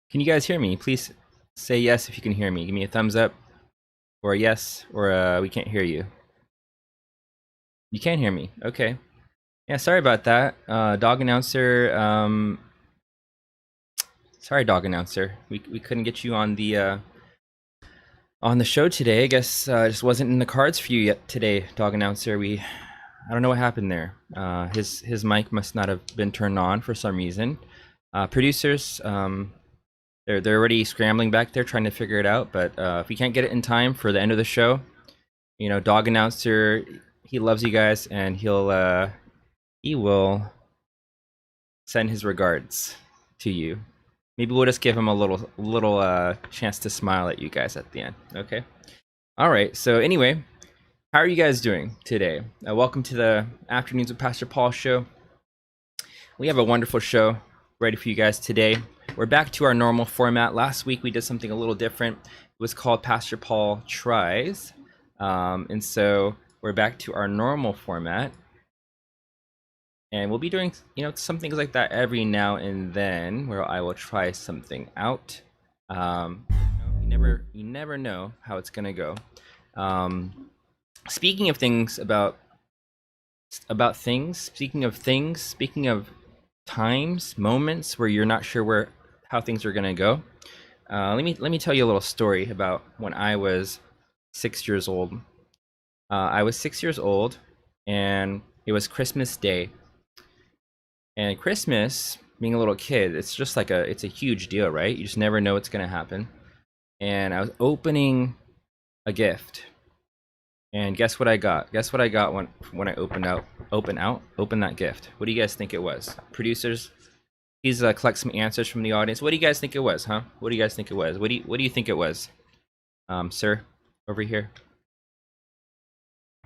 Can you guys hear me? Please say yes if you can hear me. Give me a thumbs up or a yes or we can't hear you. You can hear me. Okay. Yeah, sorry about that. Dog announcer. Sorry, dog announcer. We couldn't get you on the show today. I guess it just wasn't in the cards for you yet today, dog announcer. I don't know what happened there. His mic must not have been turned on for some reason. Producers, they're already scrambling back there trying to figure it out. But if we can't get it in time for the end of the show, dog announcer, he loves you guys, and he will send his regards to you. Maybe we'll just give him a little chance to smile at you guys at the end. Okay. All right. So anyway, how are you guys doing today? Welcome to the Afternoons with Pastor Paul show. We have a wonderful show ready for you guys today. We're back to our normal format. Last week we did something a little different. It was called Pastor Paul Tries. And so we're back to our normal format. And we'll be doing, some things like that every now and then, where I will try something out. You never know how it's gonna go. Speaking of things about things, speaking of times, moments where you're not sure how things are gonna go. Let me tell you a little story about when I was 6 years old. I was 6 years old, and it was Christmas Day. And Christmas, being a little kid, it's a huge deal, right? You just never know what's gonna happen. And I was opening a gift, and guess what I got? Guess what I got when I opened that gift? What do you guys think it was? Producers, please collect some answers from the audience. What do you guys think it was, huh? What do you guys think it was? What do you think it was, sir, over here?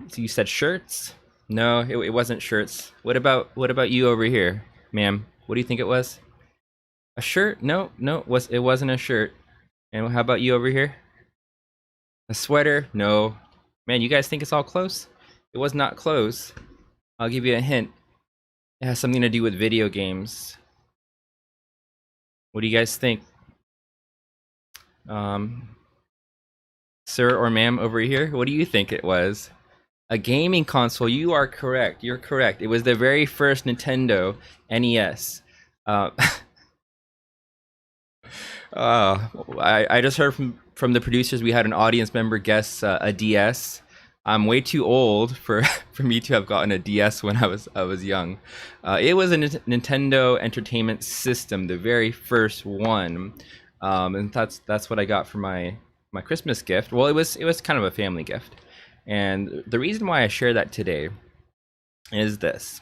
So you said shirts? No, it wasn't shirts. What about you over here, ma'am? What do you think it was? A shirt? No, it wasn't a shirt. And how about you over here? A sweater? No. Man, you guys think it's all close? It was not close. I'll give you a hint. It has something to do with video games. What do you guys think? Sir or ma'am over here, what do you think it was? A gaming console. You are correct. You're correct. It was the very first Nintendo NES. I just heard from the producers we had an audience member guess a DS. I'm way too old for for me to have gotten a DS when I was young. It was a Nintendo Entertainment System, the very first one, and that's what I got for my Christmas gift. Well, it was kind of a family gift, and the reason why I share that today is this.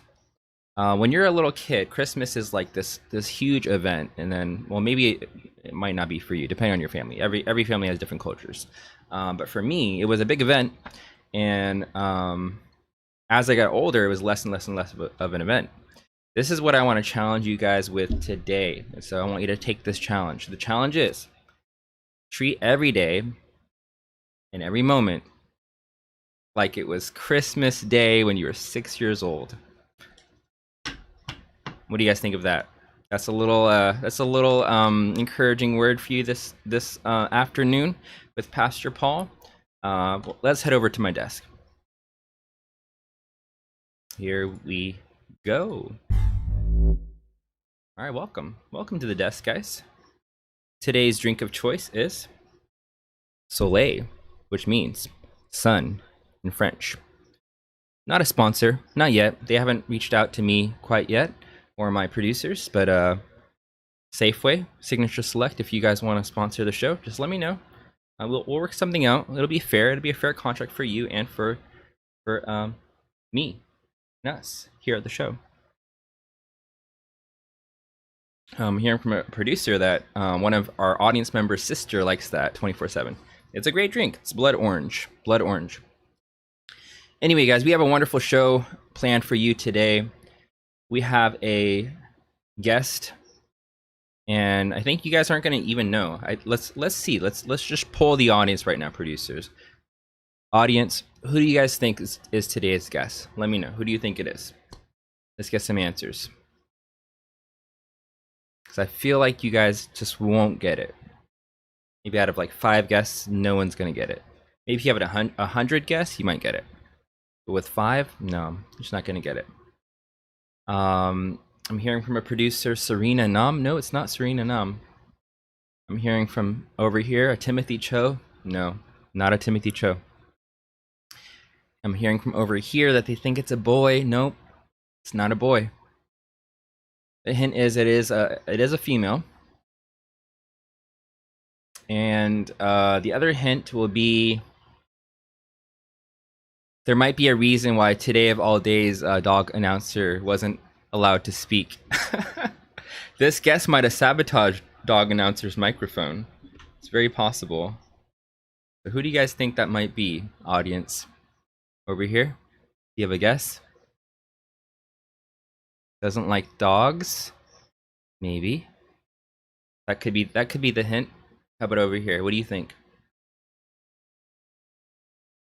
When you're a little kid, Christmas is like this huge event, and then, well, maybe it might not be for you, depending on your family. Every family has different cultures, but for me, it was a big event, and as I got older, it was less and less and less of an event. This is what I want to challenge you guys with today, and so I want you to take this challenge. The challenge is treat every day and every moment like it was Christmas Day when you were 6 years old. What do you guys think of that? That's a little encouraging word for you this afternoon with Pastor Paul. Let's head over to my desk. Here we go. All right, welcome to the desk, guys. Today's drink of choice is Soleil, which means sun in French. Not a sponsor, not yet. They haven't reached out to me quite yet, or my producers, but Safeway, Signature Select, if you guys want to sponsor the show, just let me know. We'll work something out. It'll be fair. It'll be a fair contract for you and for me and us here at the show. Hearing from a producer that one of our audience members' sister likes that 24/7. It's a great drink. It's blood orange. Blood orange. Anyway, guys, we have a wonderful show planned for you today. We have a guest, and I think you guys aren't going to even know. Let's see. Let's just poll the audience right now, producers. Audience, who do you guys think is today's guest? Let me know. Who do you think it is? Let's get some answers. because I feel like you guys just won't get it. Maybe out of like 5 guests, no one's gonna get it. Maybe if you have it 100 guests, you might get it. But with 5, no, you're just not gonna get it. I'm hearing from a producer, Serena Nam. No, it's not Serena Nam. I'm hearing from over here, a Timothy Cho. No, not a Timothy Cho. I'm hearing from over here that they think it's a boy. Nope, it's not a boy. The hint is it is a female. And the other hint will be there might be a reason why today of all days, dog announcer wasn't allowed to speak. This guest might have sabotaged dog announcer's microphone. It's very possible. So who do you guys think that might be, audience? Over here? Do you have a guess? Doesn't like dogs? Maybe. That could be the hint. How about over here? What do you think?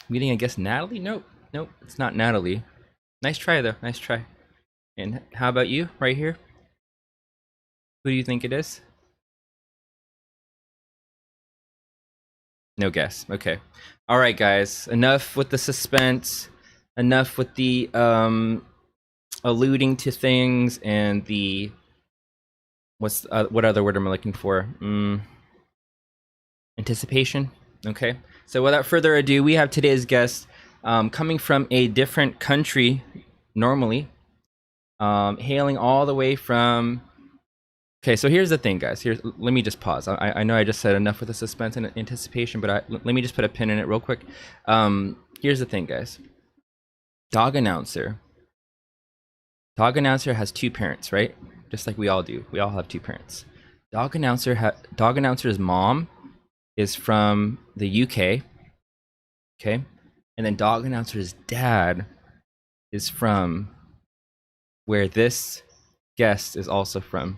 I'm getting a guess Natalie? Nope. Nope, it's not Natalie. Nice try though. Nice try. And how about you, right here? Who do you think it is? No guess. Okay. All right, guys. Enough with the suspense. Enough with the alluding to things and the what other word am I looking for? Anticipation. Okay. So without further ado, we have today's guest coming from a different country normally, hailing all the way from. Okay, so here's the thing, guys. Let me just pause. I know I just said enough with the suspense and anticipation, but let me just put a pin in it real quick. Here's the thing, guys. Dog announcer has 2 parents, right? Just like we all do. We all have 2 parents. Dog announcer's mom is from the UK, okay? And then dog announcer's dad is from where this guest is also from.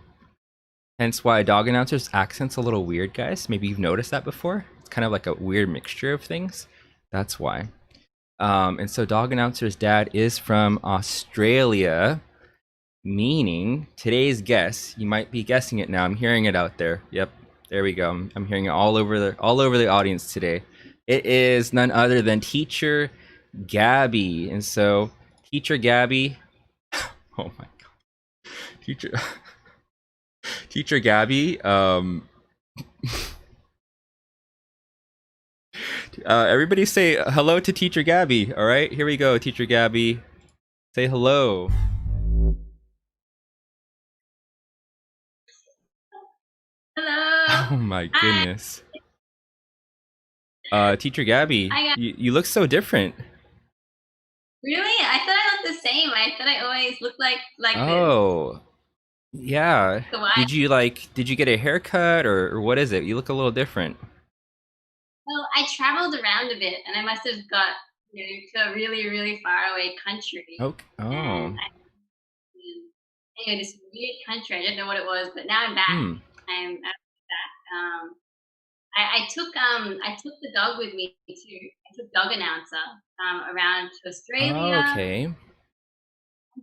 Hence why dog announcer's accent's a little weird, guys. Maybe you've noticed that before. It's kind of like a weird mixture of things. That's why. And so dog announcer's dad is from Australia, meaning today's guess, you might be guessing it now. I'm hearing it out there. Yep, there we go. I'm hearing it all over the audience today. It is none other than Teacher Gabby. And so Teacher Gabby, oh my god, Teacher Gabby, everybody say hello to Teacher Gabby. All right, here we go. Teacher Gabby, say hello. Hello. Oh my Hi. goodness. Teacher Gabby, Hi, you look so different. really? I thought I looked the same. I thought I always looked like this. Oh, yeah. So why? Did you get a haircut or what is it? You look a little different. Well, I traveled around a bit, and I must have got to a really, really far away country. Okay. Oh. And anyway, this weird country. I didn't know what it was, but now I'm back. Hmm. I'm back. I took the dog with me too. I took dog announcer around to Oh, Australia. okay. I'm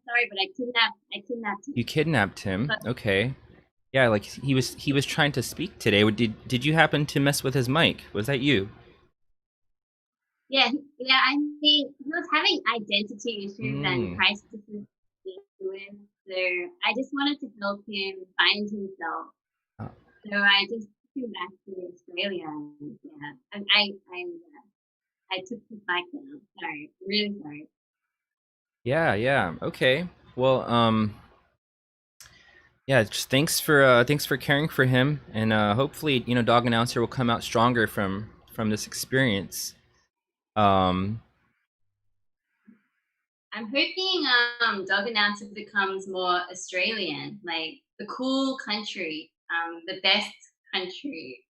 sorry, but I kidnapped him. You kidnapped him. But Okay. Yeah, like he was trying to speak today. Did you happen to mess with his mic? Was that you? yeah, yeah. I mean, he was having identity issues and Hmm. crisis with. So I just wanted to help him find himself. Uh, So I just took him back to Australia. And, yeah, and I took the bike down. Sorry, really sorry. yeah, yeah. Okay. Well, yeah, just thanks for caring for him, and hopefully, Dog Announcer will come out stronger from this experience. Um, I'm hoping dog announcer becomes more Australian, like the cool country, the best country.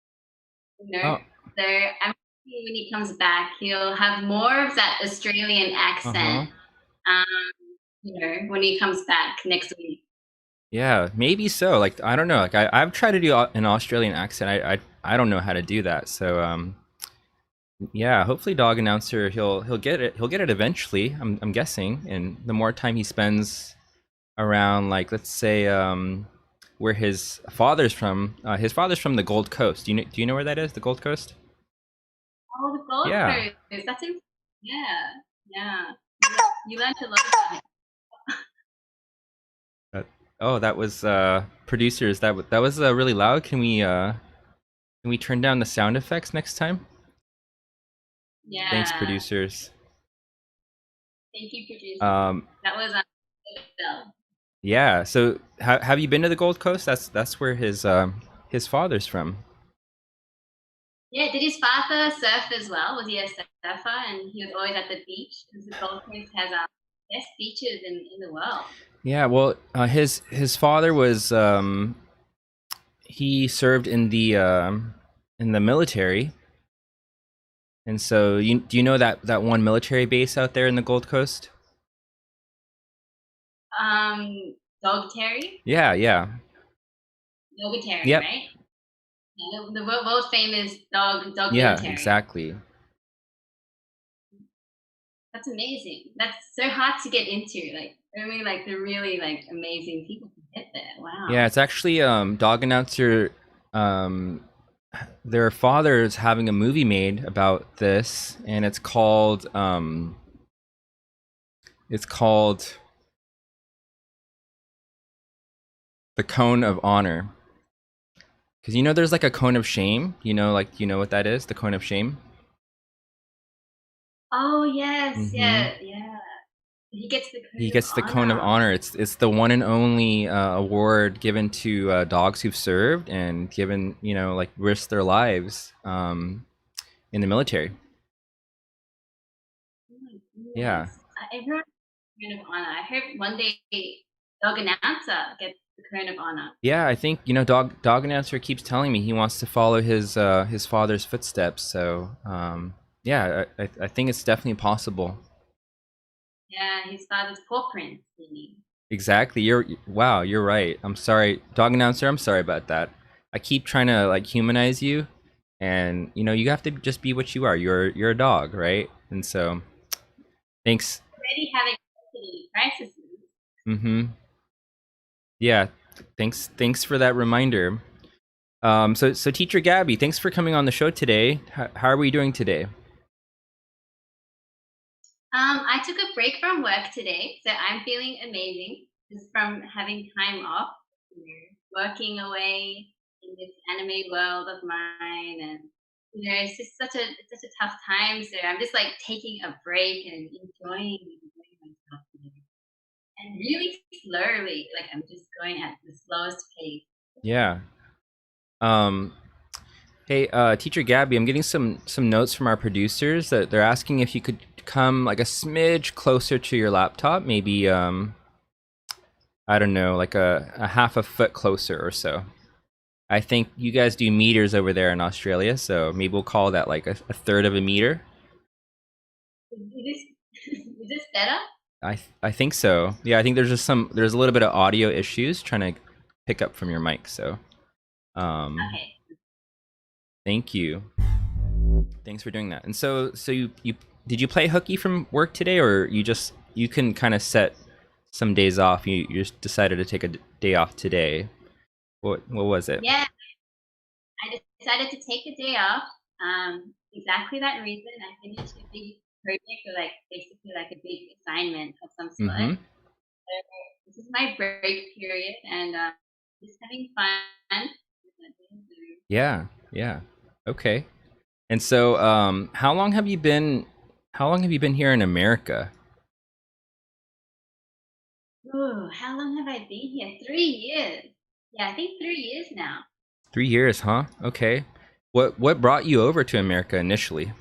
You know. oh, So I'm hoping when he comes back, he'll have more of that Australian uh-huh. accent. Um, when he comes back next week. Yeah, maybe so. Like I don't know. Like I've tried to do an Australian accent. I don't know how to do that. So yeah, hopefully Dog Announcer he'll get it. He'll get it eventually. I'm guessing. And the more time he spends around, like let's say where his father's from. His father's from the Gold Coast. Do you know where that is? The Gold Coast? Oh, the Gold Yeah. Coast. Yeah, yeah. You learned a lot about it. Oh, that was producers. That was really loud. Can we turn down the sound effects next time? Thanks, Yeah. producers. Thank you, producer. Um, That was Bill. yeah. So have you been to the Gold Coast? That's where his father's from. Yeah, did his father surf as well? Was he a surfer and he was always at the beach? Because the Gold Coast has best beaches in the world. Yeah. Well, his father was he served in the military, and so do you know that one military base out there in the Gold Coast? Dog Terry? Yeah. Yeah. Dog Terry, Yep. right? Yeah, the world famous dog Yeah. military. Exactly. That's amazing. That's so hard to get into. Like only like the really like amazing people can get there. Yeah. Wow. It's actually dog announcer. Um, their father's having a movie made about this, and it's called The Cone of Honor. Because there's like a cone of shame. You know what that is? The cone of shame. Oh yes, Mm-hmm. yeah, yeah. He gets the He code of gets the cone of honor. honor. It's the one and only award given to dogs who've served and given like risked their lives in the military. Oh my Yeah. goodness. Everyone gets the cone of honor. I hope one day dog announcer gets the cone of honor. Yeah, I think dog announcer keeps telling me he wants to follow his father's footsteps. So yeah, I think it's definitely possible. Yeah, his father's paw prints, you mean. Exactly. Wow, you're right. I'm sorry, dog announcer. I'm sorry about that. I keep trying to like humanize you, and you have to just be what you are. You're a dog, right? And so thanks. Already having custody crises. Mm-hmm. Yeah. Thanks for that reminder. So teacher Gabby, thanks for coming on the show today. How are we doing today? I took a break from work today, so I'm feeling amazing just from having time off, working away in this anime world of mine, and it's just such a tough time. So I'm just like taking a break and enjoying myself today, and really slowly, like I'm just going at the slowest pace. Yeah. Um, Hey, teacher Gabby, I'm getting some notes from our producers that they're asking if you could come like a smidge closer to your laptop, maybe I don't know, like a half a foot closer or so. I think you guys do meters over there in Australia, so maybe we'll call that like a third of a meter. Is this is this better? I think so. Yeah, I think there's a little bit of audio issues trying to pick up from your mic. So, um, Okay. thank you. Thanks for doing that. And so you did you play hooky from work today, or you can kind of set some days off? You just decided to take a day off today. What was it? Yeah, I decided to take a day off. Exactly that reason. I finished a big project or like basically like a big assignment of some sort. Mm-hmm. So this is my break period and just having fun. Yeah. Yeah. Okay. And so, how long have you been here in America? Ooh, how long have I been here? 3 years. Yeah, I think 3 years now. 3 years, huh? Okay. What brought you over to America initially?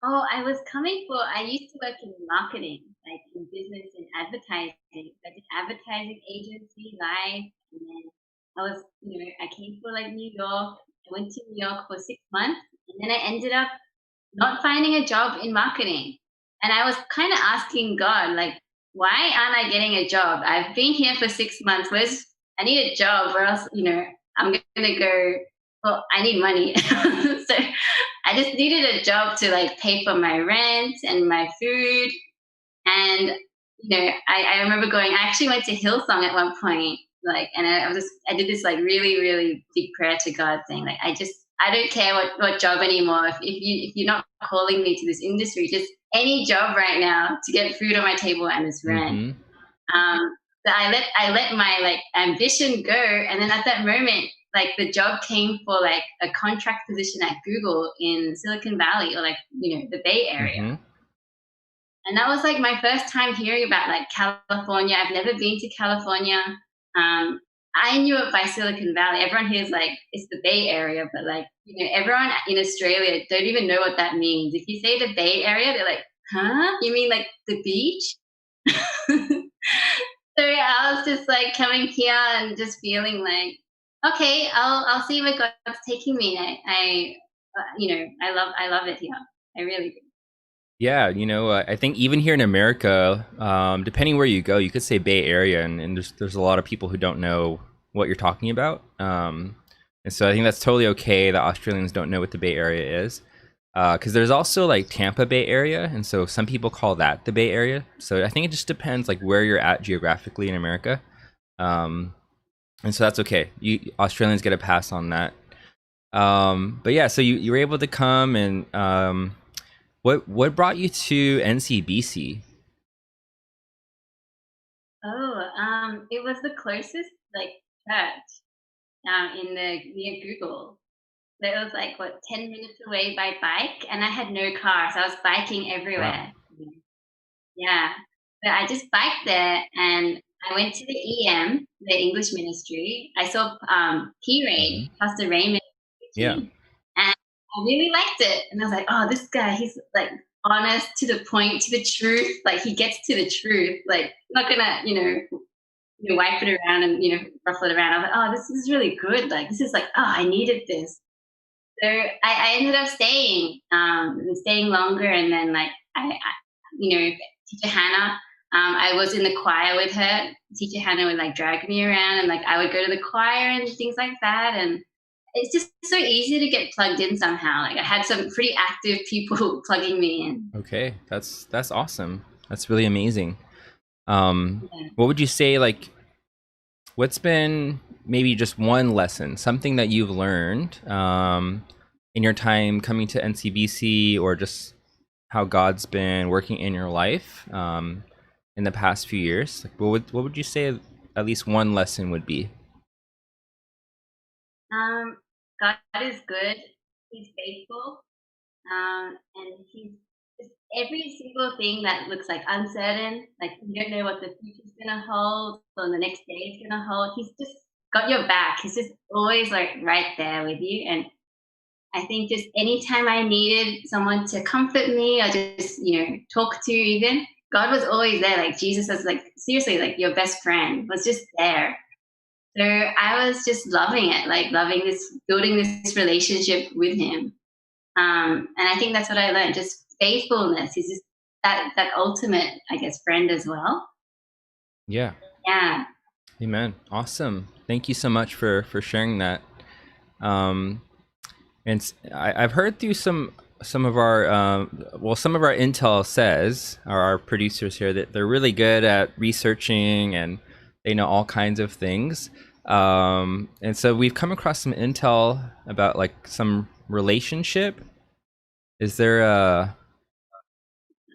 Oh, I used to work in marketing, like in business and advertising. Like an advertising agency, live, and then I came for like New York. I went to New York for 6 months, and then I ended up not finding a job in marketing. And I was kind of asking God, like, why aren't I getting a job? I've been here for 6 months. I need a job, or else, I'm gonna go. Well, I need money, so I just needed a job to like pay for my rent and my food. And I remember going. I actually went to Hillsong at one point, like, and I did this like really really big prayer to God, saying like, I don't care what job anymore. If you're not calling me to this industry, just any job right now to get food on my table and this rent. Mm-hmm. So I let my like ambition go, and then at that moment, like the job came for like a contract position at Google in Silicon Valley, or like the Bay Area. Mm-hmm. And that was like my first time hearing about like California. I've never been to California. I knew it by Silicon Valley. Everyone here is like, it's the Bay Area, but like, everyone in Australia don't even know what that means. If you say the Bay Area, they're like, huh? You mean like the beach? So I was just like coming here and just feeling like, okay, I'll see where God's taking me. I love it here. I really do. Yeah, I think even here in America, depending where you go, you could say Bay Area, and there's a lot of people who don't know what you're talking about. And so I think that's totally okay that Australians don't know what the Bay Area is. Because there's also like Tampa Bay Area, and so some people call that the Bay Area. So I think it just depends like where you're at geographically in America. Um, and so that's okay. You Australians get a pass on that. But yeah, so you were able to come and what brought you to NCBC? Oh, it was the closest like church in the near Google. So it was like what 10 minutes away by bike, and I had no car, so I was biking Wow. everywhere. Yeah, but I just biked there, and I went to the EM, the English ministry. I saw P. Hmm. Ray, Pastor Raymond Yeah. preaching, and I really liked it. And I was like, oh, this guy, he's like honest, to the point, to the truth. Like he gets to the truth. Like not gonna, wipe it around and ruffle it around. I was like, oh, this is really good. Like this is like, oh, I needed this. So I ended up staying longer, and then like Teacher Hannah. I was in the choir with her. Teacher Hannah would like drag me around, and like I would go to the choir and things like that. And it's just so easy to get plugged in somehow. Like I had some pretty active people plugging me in. Okay, that's awesome. That's really amazing. Yeah. What would you say like what's been maybe just one lesson, something that you've learned in your time coming to NCBC, or just how God's been working in your life in the past few years? Like, what would you say at least one lesson would be? Um, God is good. He's faithful. And he's just every single thing that looks like uncertain, like you don't know what the future's gonna hold or the next day is gonna hold. He's just got your back. He's just always like right there with you. And I think just anytime I needed someone to comfort me or just, talk to even, God was always there. Like Jesus was like seriously like your best friend was just there. So I was just loving it, like loving this, building this relationship with him. And I think that's what I learned. Just faithfulness is just that ultimate, I guess, friend as well. Yeah. Yeah. Amen. Awesome. Thank you so much for sharing that. Um, I've heard through some of our some of our intel says, or our producers here, that they're really good at researching and they know all kinds of things. And so we've come across some intel about like some relationship. Is there a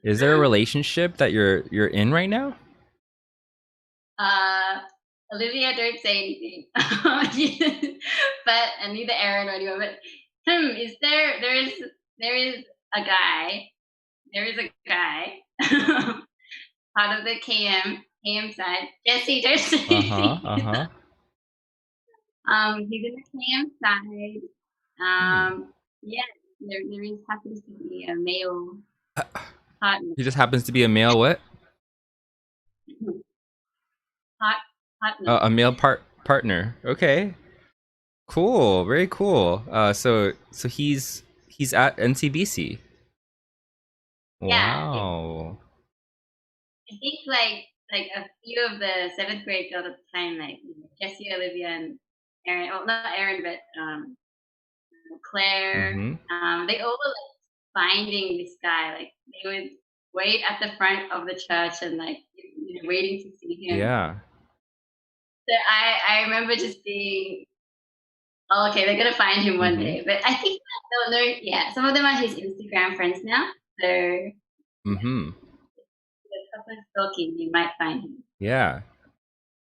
relationship that you're in right now? Uh, Olivia, don't say anything. But and neither Aaron or anyone. But is there? There is a guy. There is a guy. Part of the KM side. Jesse, don't say Uh huh. Uh anything. huh. He's in the KM side. Hmm. Yeah, there is happens to be a male partner. He just happens to be a male what? Part partner. A male partner. Okay. Cool. Very cool. So he's at NCBC. Yeah, Wow. I think like a few of the seventh grade girls at the time, like Jessie, Olivia, and Aaron. Well, not Aaron, but Claire. Mm-hmm. They all were like finding this guy. Like they would wait at the front of the church and like waiting to see him. Yeah. So I remember just being, oh, okay, they're gonna find him one Mm-hmm. day. But I think they'll know. Yeah, some of them are his Instagram friends now. So if Mm-hmm. someone's stalking, you might find him. Yeah.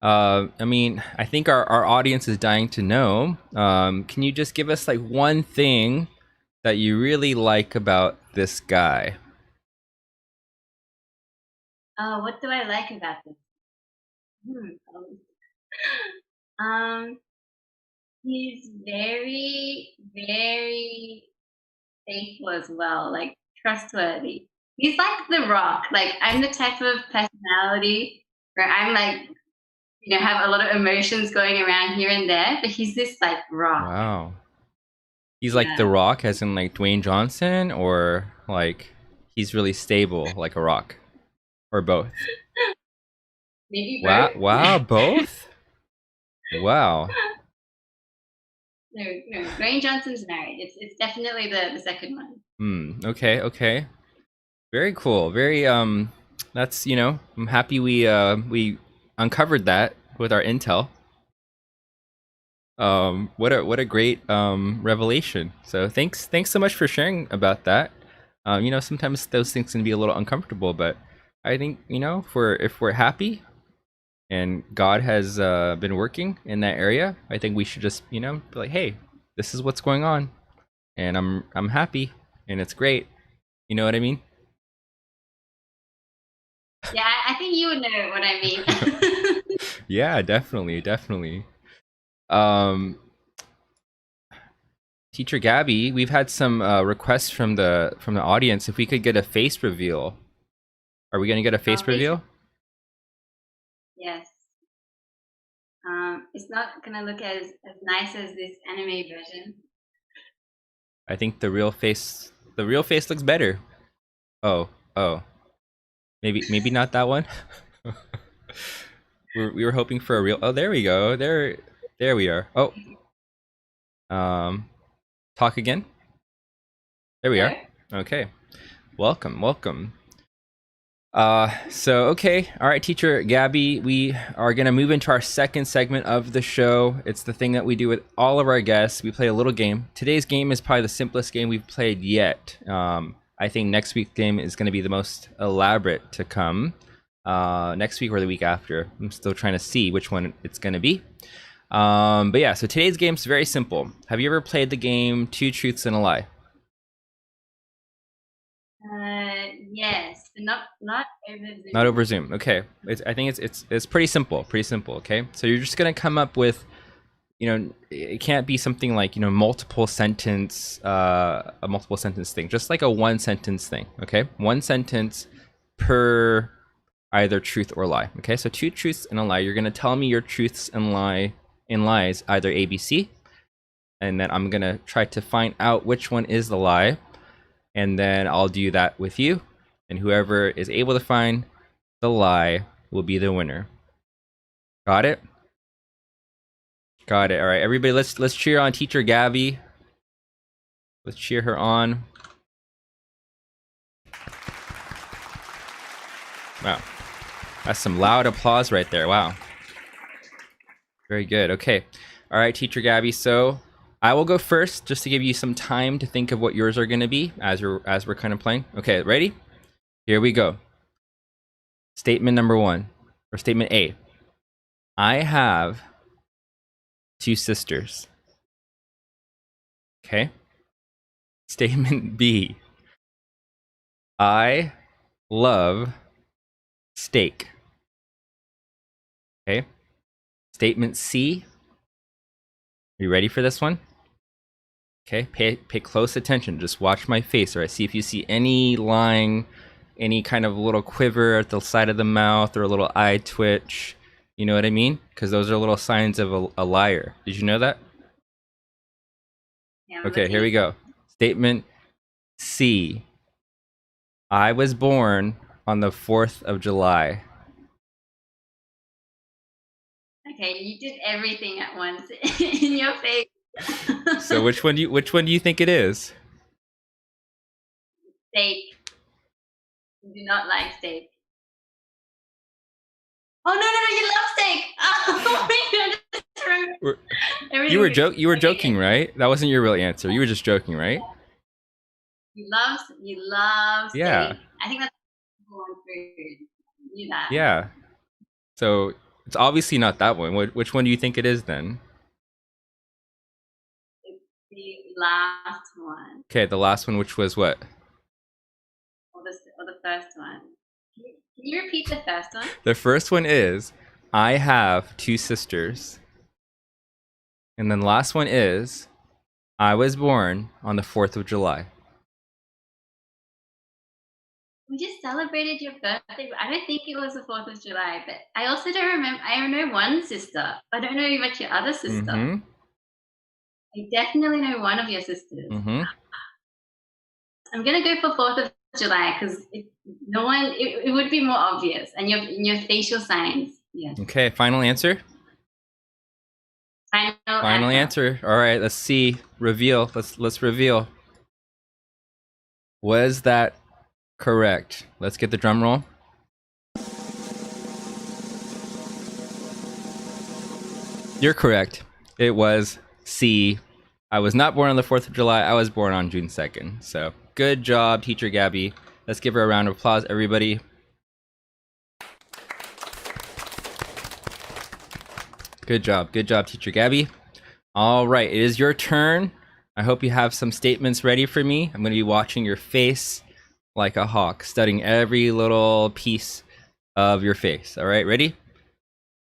I mean, I think our audience is dying to know. Can you just give us like one thing that you really like about this guy? Oh, what do I like about this? Hmm. Um, he's very, very faithful as well, like trustworthy. He's like the rock. Like I'm the type of personality where I'm like, have a lot of emotions going around here and there, but he's this like rock. Wow. He's like The Yeah. Rock, as in like Dwayne Johnson, or like he's really stable like a rock, or both? Maybe Wow, both. wow, both. Wow. No, no. Dwayne Johnson's married. It's definitely the second one. Okay, okay. Very cool. Very that's, I'm happy we uncovered that with our intel. What a great revelation. So thanks so much for sharing about that. Sometimes those things can be a little uncomfortable, but I think, if we're happy and God has been working in that area, I think we should just, be like, hey, this is what's going on, and I'm happy, and it's great. You know what I mean? Yeah, I think you would know what I mean. Yeah, definitely, definitely. Um, Teacher Gabby, we've had some requests from the audience. If we could get a face reveal, are we gonna get a face Face. reveal? Yes. It's not gonna look as nice as this anime version. I think the real face looks better. Oh, oh, maybe not that one. We were hoping for a real. Oh, there we go. There we are. Oh, um, talk again. There we No? are. Okay. Welcome, welcome. So okay, all right, Teacher Gabby, we are gonna move into our second segment of the show. It's the thing that we do with all of our guests. We play a little game. Today's game is probably the simplest game we've played yet. I think next week's game is gonna be the most elaborate to come. Next week or the week after. I'm still trying to see which one it's gonna be. But yeah, so today's game is very simple. Have you ever played the game Two Truths and a Lie? Yes, but not over Not Zoom. over Zoom. Okay. I think it's pretty simple. Pretty simple. Okay. So you're just gonna come up with, it can't be something like, a multiple sentence thing. Just like a one sentence thing. Okay. One sentence per either truth or lie. Okay. So two truths and a lie. You're gonna tell me your truths and lies, either A, B, C, and then I'm gonna try to find out which one is the lie, and then I'll do that with you, and whoever is able to find the lie will be the winner. Got it? Got it. All right, everybody, let's cheer on Teacher Gabby. Let's cheer her on. Wow, that's some loud applause right there. Wow, very good. Okay, all right, Teacher Gabby. So I will go first, just to give you some time to think of what yours are going to be as we're kind of playing. Okay, ready? Here we go. Statement number one, or statement A. I have two sisters. Okay. Statement B. I love steak. Okay. Statement C. Are you ready for this one? Okay. Pay close attention. Just watch my face, all right? See if you see any lying, any kind of little quiver at the side of the mouth or a little eye twitch. You know what I mean? Because those are little signs of a liar. Did you know that? Yeah, I'm Okay, here we looking. go. Statement C. I was born on the 4th of July. Okay, you did everything at once in your face. So which one do you think it is? Steak. You do not like steak. Oh no, you love steak. Oh my god, just remember Were- everything. You were Okay, joking, right? That wasn't your real answer. You were just joking, right? you love Yeah. steak. I think that's the number one food. You knew that. Yeah. So it's obviously not that one. Which one do you think it is then? It's the last one, Okay, the last one, which was what? or the first one. Can you repeat the first one? The first one is I have two sisters. And then the last one is I was born on the 4th of July. We just celebrated your birthday. I don't think it was the 4th of July, but I also don't remember. I know one sister. I don't know about your other sister. Mm-hmm. I definitely know one of your sisters. Mm-hmm. I'm gonna go for 4th of July because no one. It would be more obvious, and your facial signs. Yeah. Okay, final answer? Final answer. All right, let's see. Reveal. Let's reveal. Was that correct? Let's get the drum roll. You're correct. It was C. I was not born on the 4th of July. I was born on June 2nd. So good job, Teacher Gabby. Let's give her a round of applause, everybody. Good job, Teacher Gabby. All right, it is your turn. I hope you have some statements ready for me. I'm going to be watching your face like a hawk, studying every little piece of your face. All right, ready?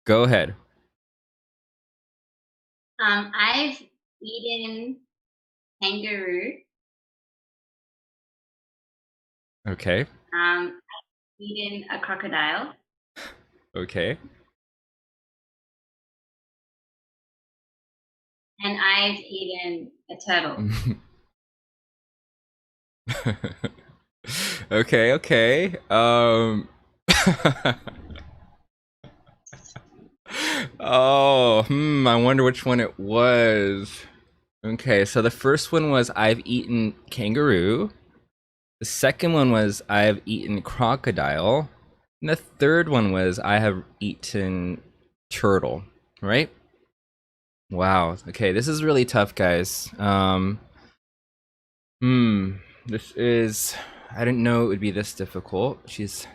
Go ahead. I've eaten kangaroo. Okay. I've eaten a crocodile. Okay. And I've eaten a turtle. Okay. I wonder which one it was. Okay, so the first one was I've eaten kangaroo. The second one was I've eaten crocodile. And the third one was I have eaten turtle, right? Wow. Okay, this is really tough, guys. This is I didn't know it would be this difficult. She's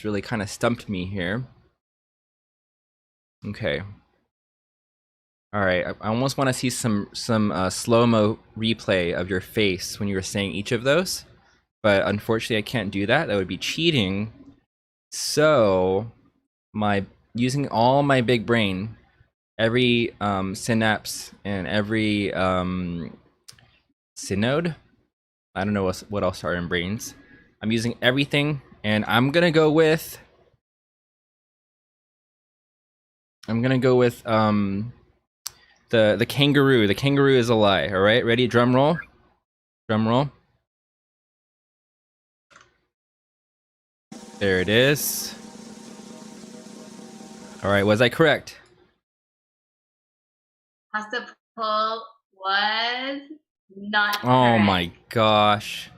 really kind of stumped me here. Okay. All right. I almost want to see some slow-mo replay of your face when you were saying each of those, but unfortunately I can't do that. That would be cheating. So, using all my big brain, every synapse and every synode. I don't know what else are in brains. I'm using everything, and I'm gonna go with the kangaroo. The kangaroo is a lie. All right, ready? Drum roll. Drum roll. There it is. All right, was I correct? Pastor Paul was not correct. Oh my gosh.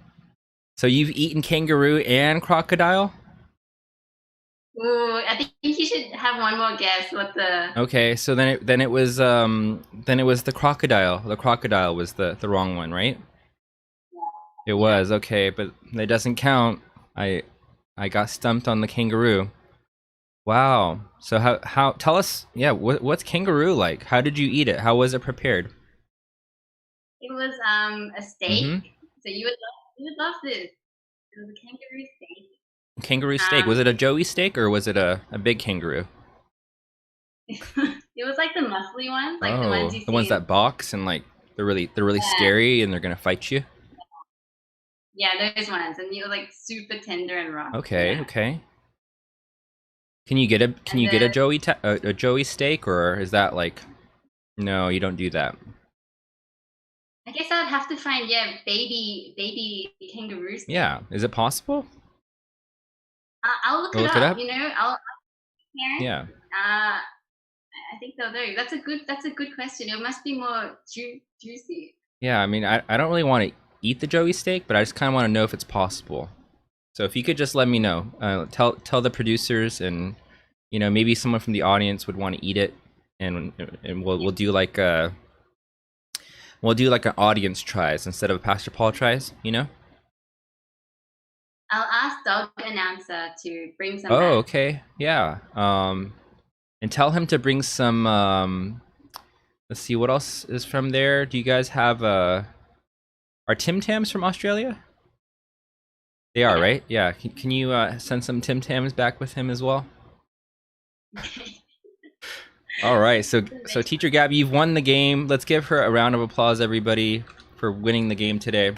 So you've eaten kangaroo and crocodile? Ooh, I think you should have one more guess what the... Okay, so then it was the crocodile. The crocodile was the wrong one, right? Yeah. It was, okay, but that doesn't count. I got stumped on the kangaroo. Wow. So how tell us, yeah, what's kangaroo like? How did you eat it? How was it prepared? It was a steak. Mhm. So you would love this. It was a kangaroo steak. Kangaroo steak. Was it a Joey steak or was it a big kangaroo? It was like the muscly ones, like the ones you see. The ones that box and like they're really Yeah. scary and they're gonna fight you. Yeah, those ones, and it was like super tender and rough. Okay, Yeah. okay. Can you get a Joey steak, or is that like, no, you don't do that? I guess I'd have to find baby kangaroo steak. Yeah, is it possible? I'll look We'll it look it up. up? You know, I'll Yeah. I think they'll do. That's a good question. It must be more juicy. Yeah, I mean, I don't really want to eat the Joey steak, but I just kind of want to know if it's possible. So if you could just let me know, tell the producers and you know, maybe someone from the audience would want to eat it, and we'll do like a an audience tries instead of Pastor Paul tries. You know. I'll ask Dog Announcer to bring some Oh, back. okay. Yeah. And tell him to bring some. Let's see what else is from there. Do you guys have are Tim Tams from Australia? They are, Yeah. right? Yeah. Can you send some Tim Tams back with him as well? All right. So Teacher Gabby, you've won the game. Let's give her a round of applause, everybody, for winning the game today.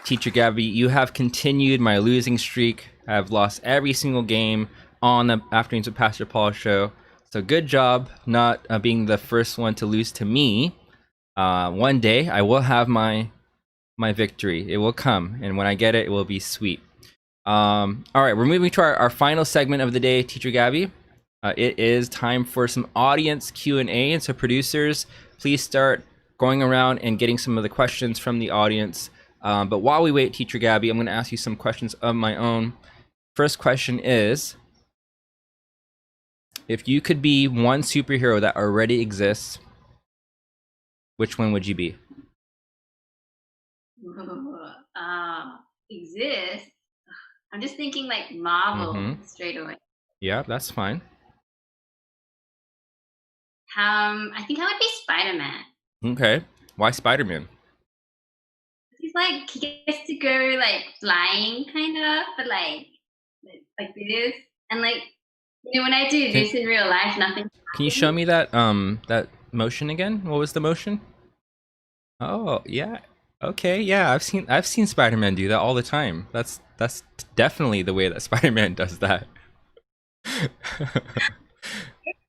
Teacher Gabby, you have continued my losing streak. I've lost every single game on the Afternoons with Pastor Paul show. So good job not being the first one to lose to me. One day I will have my victory. It will come, and when I get it, it will be sweet. All right, we're moving to our final segment of the day, Teacher Gabby. It is time for some audience Q&A, and so producers, please start going around and getting some of the questions from the audience. But while we wait, Teacher Gabby, I'm going to ask you some questions of my own. First question is, if you could be one superhero that already exists, which one would you be? Exist. I'm just thinking like Marvel straight away. Yeah, that's fine. I think I would be Spider-Man. Okay. Why Spider-Man? He's like, he gets to go like flying kind of, but like this. And like, you know, when I do this in real life, nothing Can you show me that that motion again? What was the motion? Oh, yeah. Okay, yeah, I've seen Spider-Man do that all the time. That's definitely the way that Spider-Man does that. So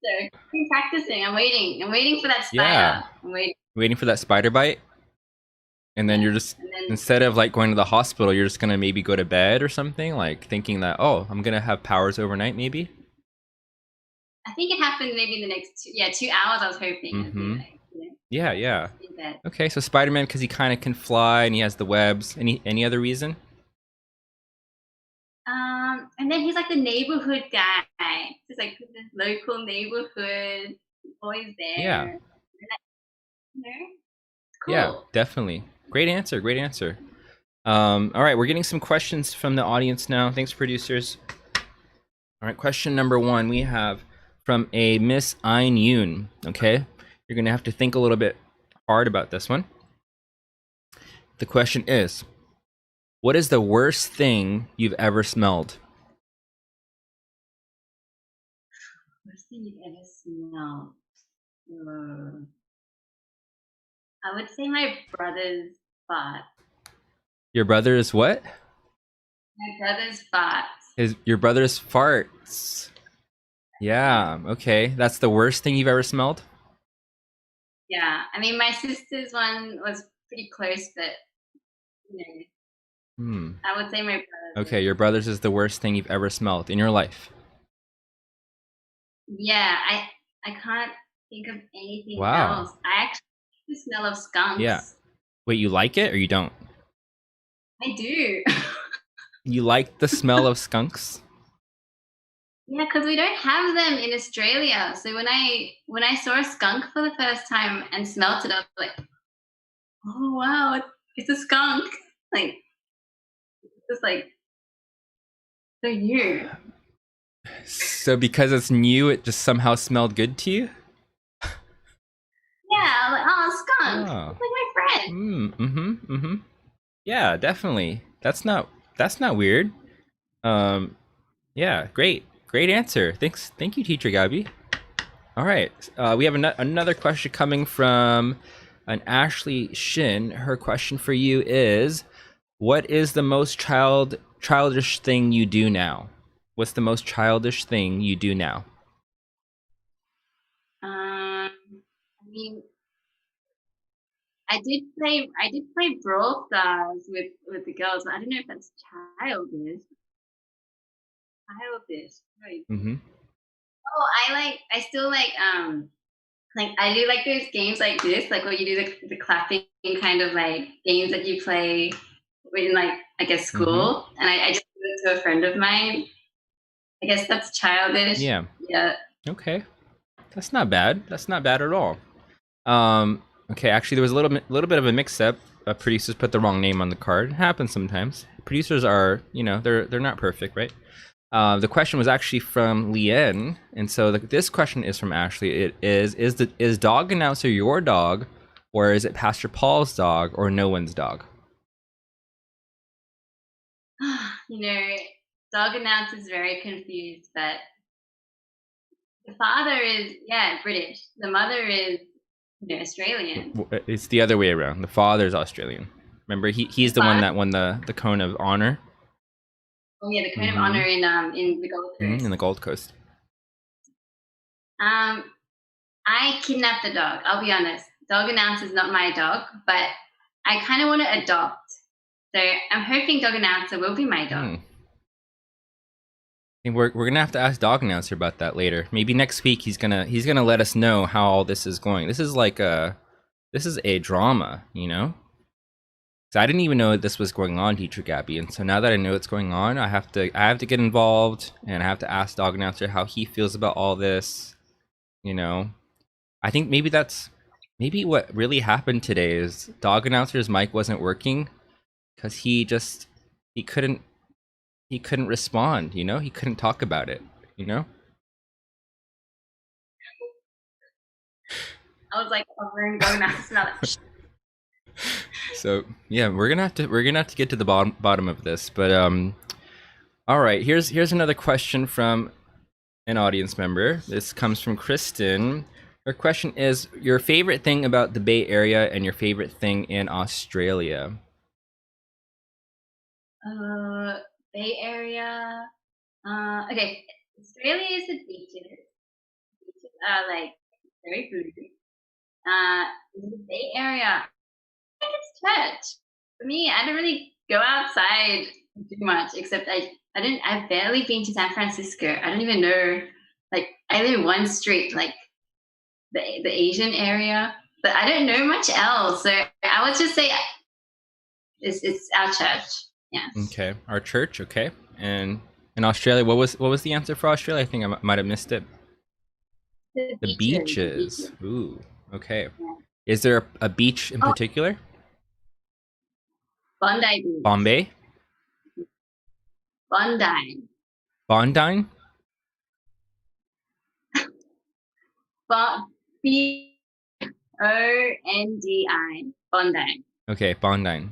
I'm practicing. I'm waiting for that spider. Yeah. I'm Waiting for that spider bite. And then you're just instead of like going to the hospital, you're just gonna maybe go to bed or something, like thinking that, oh, I'm gonna have powers overnight, maybe. I think it happened maybe in the next 2 hours. I was hoping. Like, you know, Yeah. Okay, so Spider-Man because he kind of can fly and he has the webs. Any other reason? And then he's like the neighborhood guy. He's like the local neighborhood, always there. Yeah. And like, you know, cool. Yeah, definitely. Great answer. All right, we're getting some questions from the audience now. Thanks, producers. All right, question number 1 we have from a Miss Ein Yoon. Okay, you're gonna have to think a little bit hard about this one. The question is, what is the worst thing you've ever smelled? Worst thing you've ever smelled? I would say my brother's fart. Your brother's what? My brother's farts. Your brother's farts. Yeah, okay. That's the worst thing you've ever smelled? Yeah. I mean, my sister's one was pretty close, but, you know, I would say my brother's. Okay, your brother's is the worst thing you've ever smelled in your life. Yeah, I can't think of anything else. I actually like the smell of skunks. Yeah. Wait, you like it or you don't? I do. You like the smell of skunks? Yeah, because we don't have them in Australia. So when I saw a skunk for the first time and smelt it, I was like, "Oh wow, it's a skunk!" Like, it's like so new. So because it's new, it just somehow smelled good to you? Yeah, I'm like, oh, skunk. Oh. It's like my friend. Yeah, definitely. That's not weird. Yeah, great answer. Thank you, Teacher Gabby. All right, we have another question coming from an Ashley Shin. Her question for you is, what is the most childish thing you do now? What's the most childish thing you do now? I mean, I did play Brawl Stars with the girls, but I don't know if that's childish. Right. Oh, I still like I do like those games like this, like where you do the clapping kind of like games that you play in like I guess school, and I just gave it to a friend of mine. I guess that's childish. Yeah. Yeah. Okay. That's not bad. That's not bad at all. Okay, actually, there was a little bit of a mix-up. Producers put the wrong name on the card. It happens sometimes. Producers are, they're not perfect, right? The question was actually from Lien, and so this question is from Ashley. It is dog announcer your dog, or is it Pastor Paul's dog, or no one's dog? Dog announcer is very confused, but the father is British. The mother is Australian. It's the other way around. The father's Australian. Remember, he's the one that won the Cone of Honor. Oh yeah, the Cone of Honor in the Gold Coast. In the Gold Coast. I kidnapped the dog. I'll be honest. Dog announcer is not my dog, but I kind of want to adopt. So I'm hoping dog announcer will be my dog. And we're gonna have to ask dog announcer about that later. Maybe next week he's gonna let us know how all this is going. This is a drama, So I didn't even know this was going on, Teacher Gabby, and so now that I know what's going on, I have to get involved, and I have to ask dog announcer how he feels about all this. I think maybe what really happened today is dog announcer's mic wasn't working because he couldn't respond. He couldn't talk about it. I was like hovering dog announcer. So yeah, we're gonna have to get to the bottom of this. But all right, here's another question from an audience member. This comes from Kristen. Her question is your favorite thing about the Bay Area and your favorite thing in Australia. Bay Area. Okay, Australia is the beaches. Beaches are like very blue. In the Bay Area, I think it's church. For me, I don't really go outside too much, except I've barely been to San Francisco. I don't even know, like, I live in one street, like, the Asian area, but I don't know much else. So I would just say it's our church. Yeah. Okay, our church. Okay, and in Australia, what was the answer for Australia? I think I might have missed it. The beaches. Ooh. Okay. Yeah. Is there a beach in particular? Bondi Beach. Bombay? Bondi. Bondine? Bondi. Bondi. Okay, Bondine.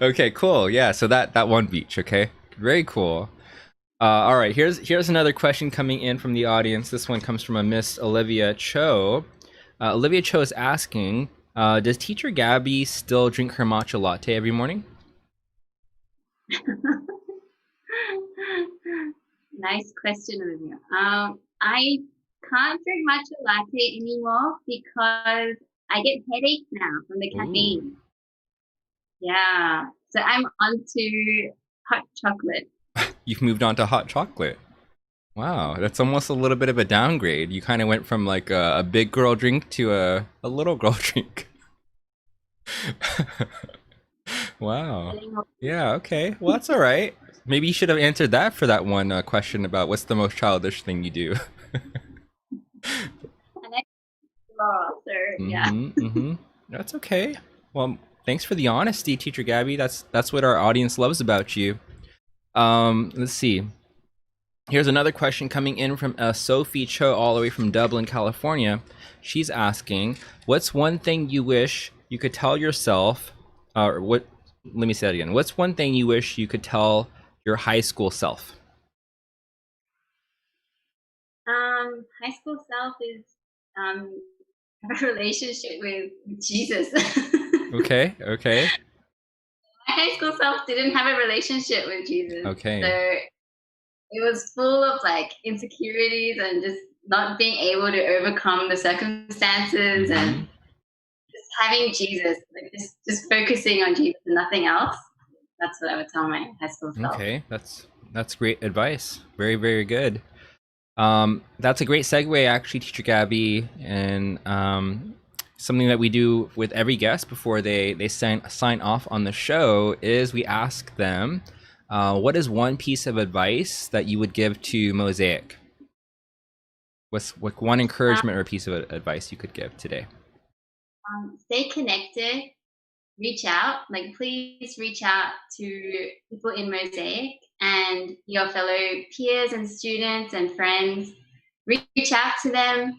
Okay, cool. Yeah, so that one beach, okay? Very cool. All right, here's another question coming in from the audience. This one comes from a Miss Olivia Cho. Olivia Cho is asking, does Teacher Gabby still drink her matcha latte every morning? Nice question, Olivia. I can't drink matcha latte anymore because I get headaches now from the caffeine. Ooh. Yeah, so I'm onto hot chocolate. You've moved on to hot chocolate. Wow, that's almost a little bit of a downgrade. You kind of went from like a big girl drink to a little girl drink. Wow. Yeah, okay. Well, that's all right. Maybe you should have answered that for that one question about what's the most childish thing you do. That's okay. Well, thanks for the honesty, Teacher Gabby. That's what our audience loves about you. Let's see. Here's another question coming in from Sophie Cho, all the way from Dublin, California. She's asking, what's one thing you wish you could tell yourself, let me say that again. What's one thing you wish you could tell your high school self? High school self is have a relationship with Jesus. Okay. My high school self didn't have a relationship with Jesus. Okay. So it was full of like insecurities and just not being able to overcome the circumstances and just having Jesus, like just focusing on Jesus and nothing else. That's what I would tell my high school self. Okay, that's great advice. Very, very good. That's a great segue, actually, Teacher Gabby. And something that we do with every guest before they sign off on the show is we ask them, what is one piece of advice that you would give to Mosaic? What's one encouragement or piece of advice you could give today? Stay connected. Reach out. Like, please reach out to people in Mosaic and your fellow peers and students and friends. Reach out to them,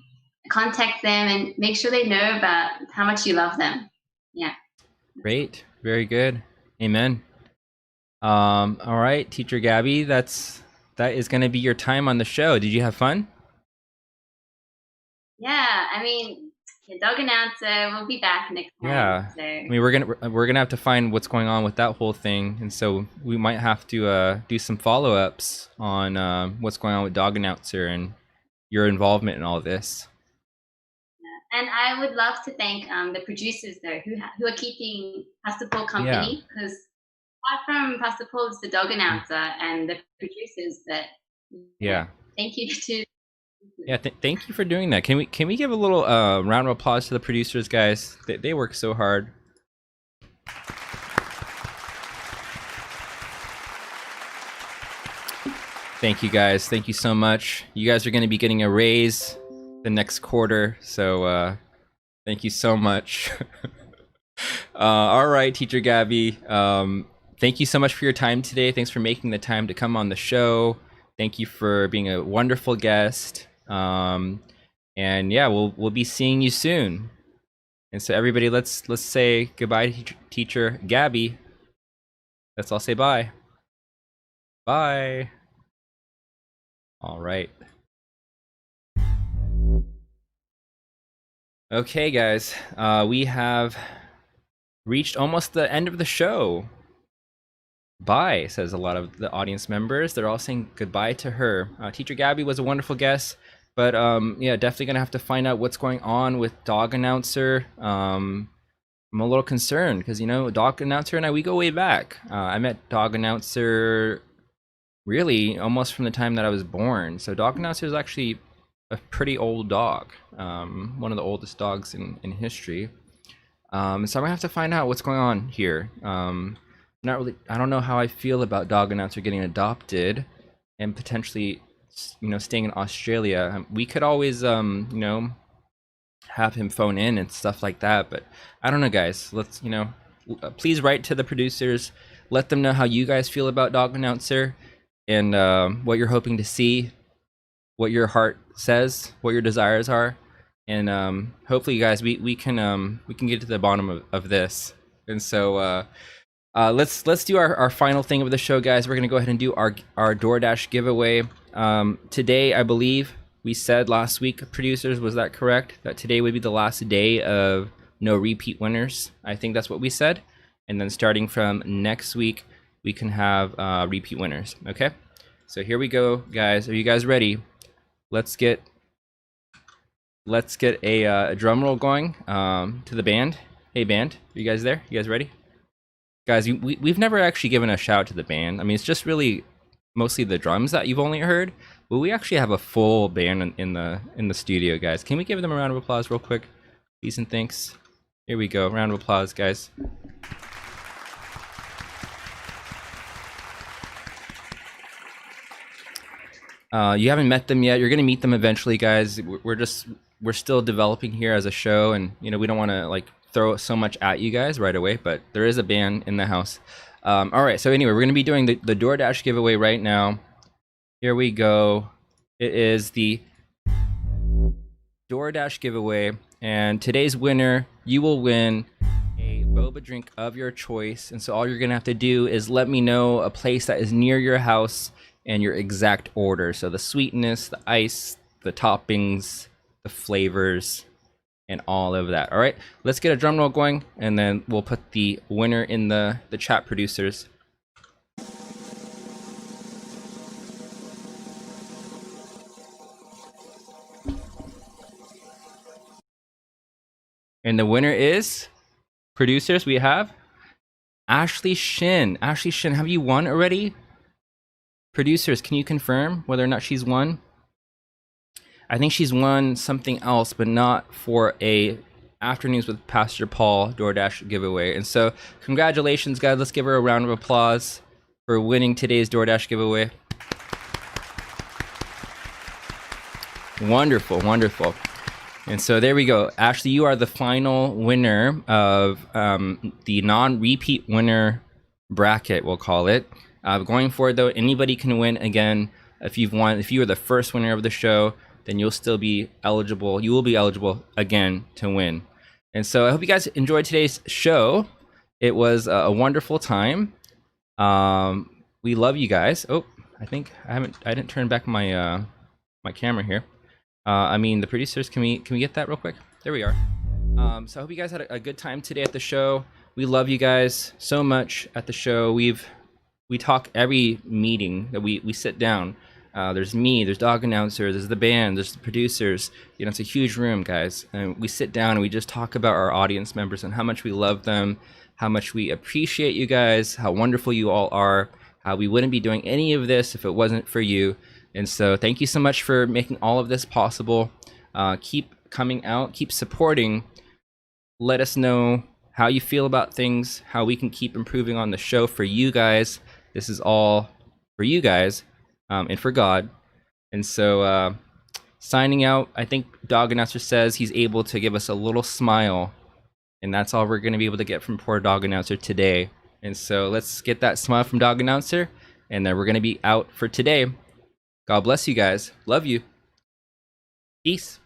contact them, and make sure they know about how much you love them. Yeah. Great. Very good. Amen. All right, Teacher Gabby, that is going to be your time on the show. Did you have fun? Yeah, I mean, the dog announcer will be back next time. Yeah. So. I mean, we're gonna have to find what's going on with that whole thing, and so we might have to do some follow-ups on what's going on with Dog Announcer and your involvement in all of this. And I would love to thank the producers though, who are keeping Pastor Paul company, because apart from Pastor Paul, it's the dog announcer and the producers that. Yeah. Thank you to. Yeah, thank you for doing that. Can we give a little round of applause to the producers, guys? They work so hard. Thank you, guys. Thank you so much. You guys are going to be getting a raise the next quarter, so thank you so much. All right, Teacher Gabby. Thank you so much for your time today. Thanks for making the time to come on the show. Thank you for being a wonderful guest. And yeah, we'll be seeing you soon. And so everybody, let's say goodbye to Teacher Gabby. Let's all say bye. Bye. All right. Okay, guys, we have reached almost the end of the show. Bye, says a lot of the audience members. They're all saying goodbye to her. Teacher Gabby was a wonderful guest, but yeah, definitely gonna have to find out what's going on with Dog Announcer. I'm a little concerned because, you know, Dog Announcer and we go way back. I met Dog Announcer really almost from the time that I was born. So Dog Announcer is actually a pretty old dog, one of the oldest dogs in history. So I'm gonna have to find out what's going on here. Not really. I don't know how I feel about Dog Announcer getting adopted and potentially, you know, staying in Australia. We could always, you know, have him phone in and stuff like that. But I don't know, guys. Let's, you know, please write to the producers. Let them know how you guys feel about Dog Announcer and what you're hoping to see, what your heart says, what your desires are, and hopefully, you guys, we can get to the bottom of this. And so. Let's do our final thing of the show, guys. We're gonna go ahead and do our DoorDash giveaway. Today, I believe we said last week, producers, was that correct? That today would be the last day of no repeat winners. I think that's what we said. And then starting from next week, we can have repeat winners. Okay. So here we go, guys. Are you guys ready? Let's get a drum roll going to the band. Hey, band, are you guys there? You guys ready? Guys, we've never actually given a shout to the band. I mean, it's just really mostly the drums that you've only heard, but we actually have a full band in the studio, guys. Can we give them a round of applause real quick? Please and thanks. Here we go. Round of applause, guys. You haven't met them yet. You're gonna meet them eventually, guys. We're still developing here as a show, and you know, we don't want to like throw so much at you guys right away, but there is a band in the house. All right, so anyway, we're going to be doing the DoorDash giveaway right now. Here we go. It is the DoorDash giveaway, and today's winner, you will win a boba drink of your choice. And so all you're going to have to do is let me know a place that is near your house and your exact order. So the sweetness, the ice, the toppings, the flavors, and all of that. All right, let's get a drum roll going, and then we'll put the winner in the chat, producers. And the winner is, producers, we have Ashley Shin. Ashley Shin, have you won already? Producers, can you confirm whether or not she's won? I think she's won something else, but not for a Afternoons with Pastor Paul DoorDash giveaway. And so, congratulations, guys. Let's give her a round of applause for winning today's DoorDash giveaway. Wonderful, wonderful. And so there we go. Ashley, you are the final winner of the non-repeat winner bracket, we'll call it. Going forward, though, anybody can win again. If you are the first winner of the show, then you'll still be eligible. You will be eligible again to win. And so I hope you guys enjoyed today's show. It was a wonderful time. We love you guys. Oh, I didn't turn back my my camera here. The producers, can we get that real quick? There we are. So I hope you guys had a good time today at the show. We love you guys so much at the show. We talk every meeting that we sit down. There's me, there's Dog Announcer, there's the band, there's the producers. It's a huge room, guys. And we sit down and we just talk about our audience members and how much we love them, how much we appreciate you guys, how wonderful you all are, how we wouldn't be doing any of this if it wasn't for you. And so thank you so much for making all of this possible. Keep coming out, keep supporting. Let us know how you feel about things, how we can keep improving on the show for you guys. This is all for you guys and for God. And so signing out, I think Dog Announcer says he's able to give us a little smile. And that's all we're going to be able to get from poor Dog Announcer today. And so let's get that smile from Dog Announcer. And then we're going to be out for today. God bless you guys. Love you. Peace.